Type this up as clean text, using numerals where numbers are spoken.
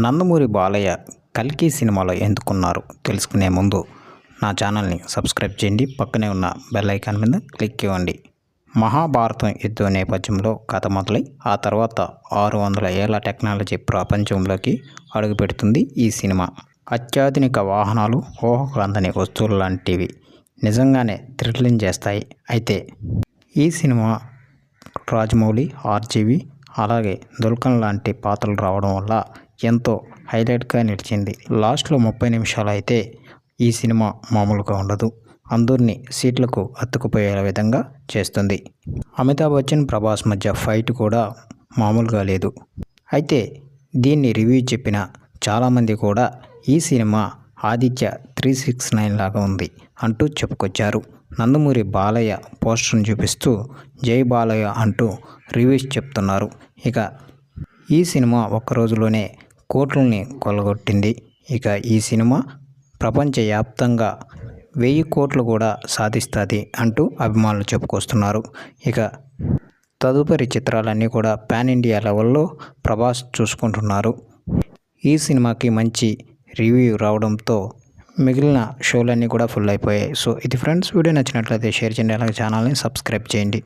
నందమూరి బాలయ్య కల్కి సినిమాలో ఎందుకున్నారు తెలుసుకునే ముందు నా ఛానల్ని సబ్స్క్రైబ్ చేయండి. పక్కనే ఉన్న బెల్ ఐకాన్ మీద క్లిక్ ఇవ్వండి. మహాభారతం యుద్ధ నేపథ్యంలో కథ మొదలై ఆ తర్వాత 600 ఏళ్ల టెక్నాలజీ ప్రపంచంలోకి అడుగుపెడుతుంది ఈ సినిమా. అత్యాధునిక వాహనాలు, ఊహకు అందని వస్తువులు లాంటివి నిజంగానే థ్రిల్లింగ్ చేస్తాయి. అయితే ఈ సినిమా రాజమౌళి, ఆర్జీవి అలాగే దుల్కర్ లాంటి పాత్రలు రావడం వల్ల ఎంతో హైలైట్గా నిలిచింది. లాస్ట్లో 30 నిమిషాలు అయితే ఈ సినిమా మామూలుగా ఉండదు. అందరినీ సీట్లకు అతుక్కుపోయే విధంగా చేస్తుంది. అమితాబ్ బచ్చన్, ప్రభాస్ మధ్య ఫైట్ కూడా మామూలుగా లేదు. అయితే దీన్ని రివ్యూ చెప్పిన చాలామంది కూడా ఈ సినిమా ఆదిత్య 369 లాగా ఉంది అంటూ చెప్పుకొచ్చారు. నందమూరి బాలయ్య పోస్టర్ను చూపిస్తూ జై బాలయ్య అంటూ రివ్యూస్ చెప్తున్నారు. ఇక ఈ సినిమా ఒక్క రోజులోనే కోట్లని కొల్లగొట్టింది. ఇక ఈ సినిమా ప్రపంచవ్యాప్తంగా 1000 కోట్లు కూడా సాధిస్తుంది అంటూ అభిమానులు చెప్పుకొస్తున్నారు. ఇక తదుపరి చిత్రాలన్నీ కూడా పాన్ ఇండియా లెవెల్లో ప్రభాస్ చూసుకుంటున్నారు. ఈ సినిమాకి మంచి రివ్యూ రావడంతో మిగిలిన షోలన్నీ కూడా ఫుల్ అయిపోయాయి. సో ఇది ఫ్రెండ్స్, వీడియో నచ్చినట్లయితే షేర్ చేయండి, అలాగే ఛానల్ని సబ్స్క్రైబ్ చేయండి.